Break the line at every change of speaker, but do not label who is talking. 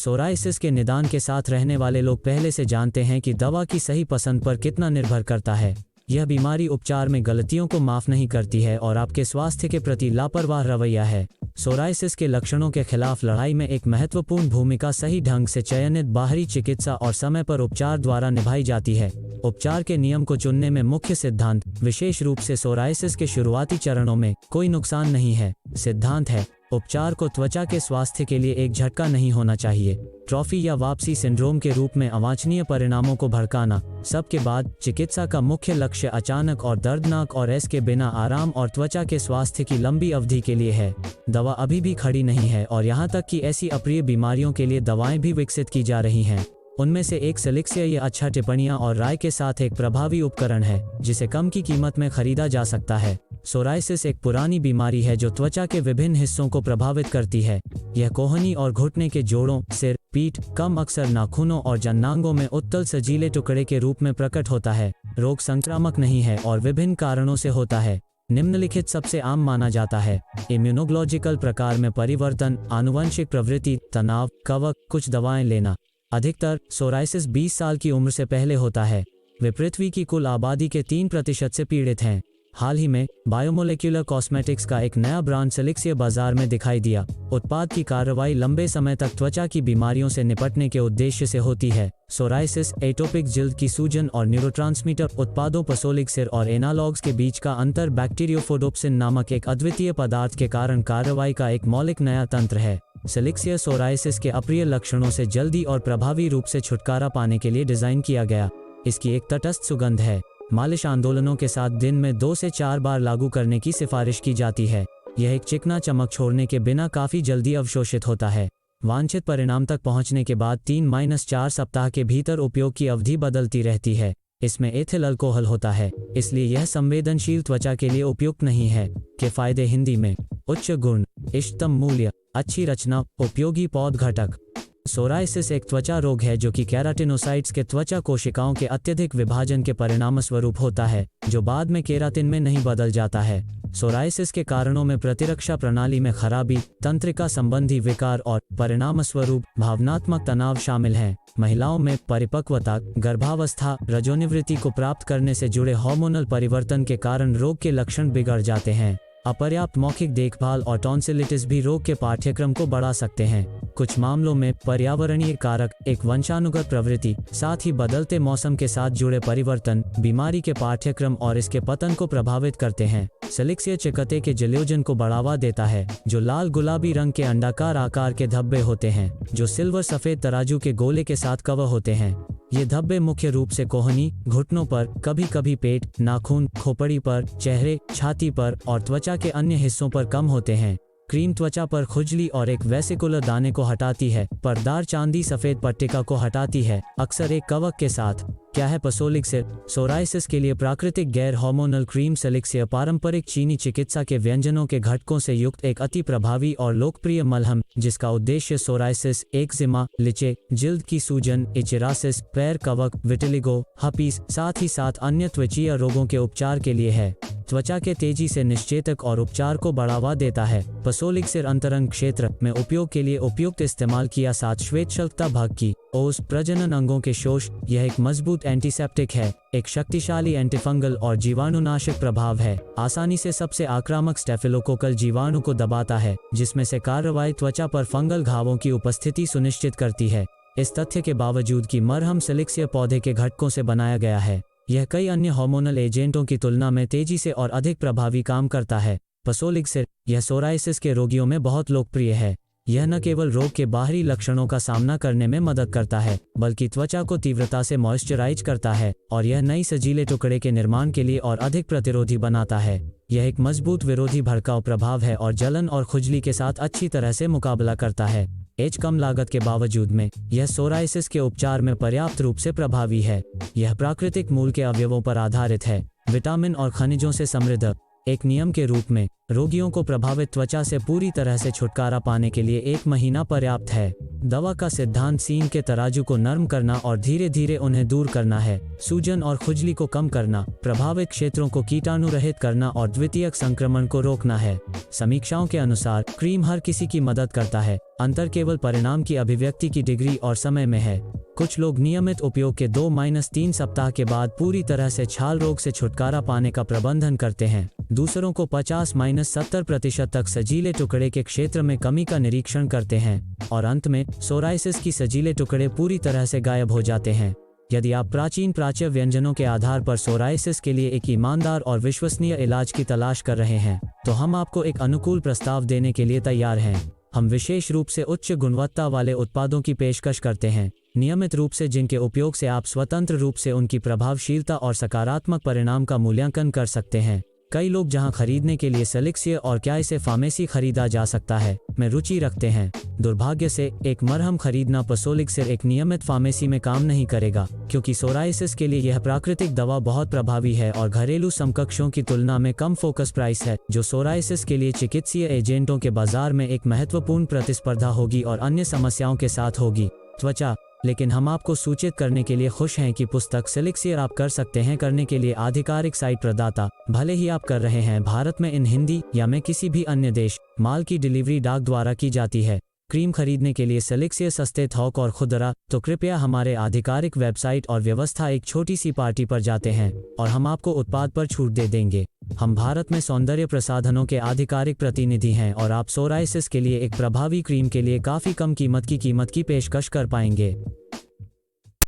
Psoriasis के निदान के साथ रहने वाले लोग पहले से जानते हैं कि दवा की सही पसंद पर कितना निर्भर करता है। यह बीमारी उपचार में गलतियों को माफ नहीं करती है और आपके स्वास्थ्य के प्रति लापरवाह रवैया है। सोराइसिस के लक्षणों के खिलाफ लड़ाई में एक महत्वपूर्ण भूमिका सही ढंग से चयनित बाहरी चिकित्सा और समय पर उपचार द्वारा निभाई जाती है। उपचार के नियम को चुनने में मुख्य सिद्धांत, विशेष रूप से सोराइसिस के शुरुआती चरणों में कोई नुकसान नहीं है। सिद्धांत है, उपचार को त्वचा के स्वास्थ्य के लिए एक झटका नहीं होना चाहिए। ट्रॉफी या वापसी सिंड्रोम के रूप में अवांछनीय परिणामों को भड़काना। सबके बाद चिकित्सा का मुख्य लक्ष्य अचानक और दर्दनाक और के बिना आराम और त्वचा के स्वास्थ्य की लंबी अवधि के लिए है। दवा अभी भी खड़ी नहीं है और यहाँ तक कि ऐसी अप्रिय बीमारियों के लिए दवाएं भी विकसित की जा रही हैं। उनमें से एक सेलिक्सिया ये अच्छा टिप्पणियां और राय के साथ एक प्रभावी उपकरण है जिसे कम की कीमत में खरीदा जा सकता है। सोराइसिस एक पुरानी बीमारी है जो त्वचा के विभिन्न हिस्सों को प्रभावित करती है। यह कोहनी और घुटने के जोड़ों, सिर, पीठ, कम अक्सर नाखूनों और जननांगों में उत्तल सजीले टुकड़े के रूप में प्रकट होता है। रोग संक्रामक नहीं है और विभिन्न कारणों से होता है। निम्नलिखित सबसे आम माना जाता है: इम्यूनोलॉजिकल प्रकार में परिवर्तन, आनुवंशिक प्रवृत्ति, तनाव, कवक, कुछ दवाएं लेना। अधिकतर सोराइसिस 20 साल की उम्र से पहले होता है। वे पृथ्वी की कुल आबादी के 3% से पीड़ित हैं। हाल ही में बायोमोलेक्यूलर कॉस्मेटिक्स का एक नया ब्रांड सेलिक्सिया बाजार में दिखाई दिया। उत्पाद की कार्रवाई लंबे समय तक त्वचा की बीमारियों से निपटने के उद्देश्य से होती है। सोराइसिस, एटोपिक जिल्द की सूजन और न्यूरोट्रांसमीटर उत्पादों पसोलिक सिर और एनालॉग्स के बीच का अंतर बैक्टीरियोफोडोप्सिन नामक एक अद्वितीय पदार्थ के कारण कार्रवाई का एक मौलिक नया तंत्र है। सेलिक्सिया सोराइसिस के अप्रिय लक्षणों से जल्दी और प्रभावी रूप से छुटकारा पाने के लिए डिजाइन किया गया। इसकी एक तटस्थ सुगंध है। मालिश आंदोलनों के साथ दिन में 2 से 4 बार लागू करने की सिफारिश की जाती है। यह एक चिकना चमक छोड़ने के बिना काफी जल्दी अवशोषित होता है। वांछित परिणाम तक पहुंचने के बाद 3-4 सप्ताह के भीतर उपयोग की अवधि बदलती रहती है। इसमें एथिल अल्कोहल होता है, इसलिए यह संवेदनशील त्वचा के लिए उपयुक्त नहीं है। के फायदे हिंदी में: उच्च गुण, इष्टतम मूल्य, अच्छी रचना, उपयोगी पौध घटक। सोराइसिस एक त्वचा रोग है जो कि केराटिनोसाइट्स के त्वचा कोशिकाओं के अत्यधिक विभाजन के परिणामस्वरूप होता है, जो बाद में केराटिन में नहीं बदल जाता है। सोराइसिस के कारणों में प्रतिरक्षा प्रणाली में खराबी, तंत्रिका संबंधी विकार और परिणामस्वरूप भावनात्मक तनाव शामिल हैं। महिलाओं में परिपक्वता, गर्भावस्था, रजोनिवृत्ति को प्राप्त करने से जुड़े हार्मोनल परिवर्तन के कारण रोग के लक्षण बिगड़ जाते हैं। अपर्याप्त मौखिक देखभाल और टॉन्सिलिटिस भी रोग के पाठ्यक्रम को बढ़ा सकते हैं। कुछ मामलों में पर्यावरणीय कारक, एक वंशानुगत प्रवृत्ति, साथ ही बदलते मौसम के साथ जुड़े परिवर्तन बीमारी के पाठ्यक्रम और इसके पतन को प्रभावित करते हैं। सेलिक्सिया चिकते के जलयोजन को बढ़ावा देता है, जो लाल गुलाबी रंग के अंडाकार आकार के धब्बे होते हैं, जो सिल्वर सफेद तराजू के गोले के साथ कवर होते हैं। ये धब्बे मुख्य रूप से कोहनी, घुटनों पर, कभी कभी पेट, नाखून, खोपड़ी पर, चेहरे, छाती पर और त्वचा के अन्य हिस्सों पर कम होते हैं। क्रीम त्वचा पर खुजली और एक वेसिकुलर दाने को हटाती है। परदार चांदी सफेद पट्टिका को हटाती है, अक्सर एक कवक के साथ। क्या है पसोलिक सिर? सोराइसिस के लिए प्राकृतिक गैर हार्मोनल क्रीम सेलिक्सिया पारंपरिक चीनी चिकित्सा के व्यंजनों के घटकों से युक्त एक अति प्रभावी और लोकप्रिय मलहम, जिसका उद्देश्य सोराइसिस, एक्जिमा, लिचे, जिल्द की सूजन, इचेरासिस, पैर कवक, विटिलिगो, हपीस, साथ ही साथ अन्य त्वचीय रोगों के उपचार के लिए है। त्वचा के तेजी से निश्चेतक और उपचार को बढ़ावा देता है। पसोलिक सिर अंतरंग क्षेत्र में उपयोग के लिए उपयुक्त इस्तेमाल किया। साथ श्वेतशल्कता भाग की ओस, प्रजनन अंगों के शोष। यह एक मजबूत एंटीसेप्टिक है, एक शक्तिशाली एंटीफंगल और जीवाणुनाशक प्रभाव है। आसानी से सबसे आक्रामक स्टेफिलोकोकल जीवाणु को दबाता है, जिसमें से कार्रवाई त्वचा पर फंगल घावों की उपस्थिति सुनिश्चित करती है। इस तथ्य के बावजूद कि मरहम सेलिक्सिया पौधे के घटकों से बनाया गया है, यह कई अन्य हार्मोनल एजेंटों की तुलना में तेजी से और अधिक प्रभावी काम करता है। पसोलिक सिर, यह सोराइसिस के रोगियों में बहुत लोकप्रिय है। यह न केवल रोग के बाहरी लक्षणों का सामना करने में मदद करता है, बल्कि त्वचा को तीव्रता से मॉइस्चराइज करता है और यह नई सजीले टुकड़े के निर्माण के लिए और अधिक प्रतिरोधी बनाता है। यह एक मजबूत विरोधी भड़काऊ प्रभाव है और जलन और खुजली के साथ अच्छी तरह से मुकाबला करता है। कम लागत के बावजूद में यह सोराइसिस के उपचार में पर्याप्त रूप से प्रभावी है। यह प्राकृतिक मूल के अवयवों पर आधारित है, विटामिन और खनिजों से समृद्ध। एक नियम के रूप में रोगियों को प्रभावित त्वचा से पूरी तरह से छुटकारा पाने के लिए 1 महीना पर्याप्त है। दवा का सिद्धांत सीन के तराजू को नरम करना और धीरे धीरे उन्हें दूर करना है, सूजन और खुजली को कम करना, प्रभावित क्षेत्रों को कीटाणु रहित करना और द्वितीयक संक्रमण को रोकना है। समीक्षाओं के अनुसार क्रीम हर किसी की मदद करता है, अंतर केवल परिणाम की अभिव्यक्ति की डिग्री और समय में है। कुछ लोग नियमित उपयोग के 2-3 सप्ताह के बाद पूरी तरह से छाल रोग से छुटकारा पाने का प्रबंधन करते हैं। दूसरों को 50-70% तक सजीले टुकड़े के क्षेत्र में कमी का निरीक्षण करते हैं और अंत में सोराइसिस की सजीले टुकड़े पूरी तरह से गायब हो जाते हैं। यदि आप प्राचीन प्राच्य व्यंजनों के आधार पर सोराइसिस के लिए एक ईमानदार और विश्वसनीय इलाज की तलाश कर रहे हैं, तो हम आपको एक अनुकूल प्रस्ताव देने के लिए तैयार हैं। हम विशेष रूप से उच्च गुणवत्ता वाले उत्पादों की पेशकश करते हैं, नियमित रूप से जिनके उपयोग से आप स्वतंत्र रूप से उनकी प्रभावशीलता और सकारात्मक परिणाम का मूल्यांकन कर सकते हैं। कई लोग जहां खरीदने के लिए सेलिक्सियर और क्या इसे फार्मेसी खरीदा जा सकता है में रुचि रखते हैं। दुर्भाग्य से एक मरहम खरीदना पसोलिक्सिर एक नियमित फार्मेसी में काम नहीं करेगा, क्योंकि सोराइसिस के लिए यह प्राकृतिक दवा बहुत प्रभावी है और घरेलू समकक्षों की तुलना में कम फोकस प्राइस है, जो सोराइसिस के लिए चिकित्सीय एजेंटों के बाजार में एक महत्वपूर्ण प्रतिस्पर्धा होगी और अन्य समस्याओं के साथ होगी। त्वचा। लेकिन हम आपको सूचित करने के लिए खुश हैं कि पुस्तक सेलिक्सियर आप कर सकते हैं करने के लिए आधिकारिक साइट प्रदाता, भले ही आप कर रहे हैं भारत में इन हिंदी या में किसी भी अन्य देश, माल की डिलीवरी डाक द्वारा की जाती है। क्रीम खरीदने के लिए सेलिक्सियर सस्ते थोक और खुदरा, तो कृपया हमारे आधिकारिक वेबसाइट और व्यवस्था एक छोटी सी पार्टी पर जाते हैं और हम आपको उत्पाद पर छूट दे देंगे। हम भारत में सौंदर्य प्रसाधनों के आधिकारिक प्रतिनिधि हैं और आप सोराइसिस के लिए एक प्रभावी क्रीम के लिए काफ़ी कम कीमत की पेशकश कर पाएंगे।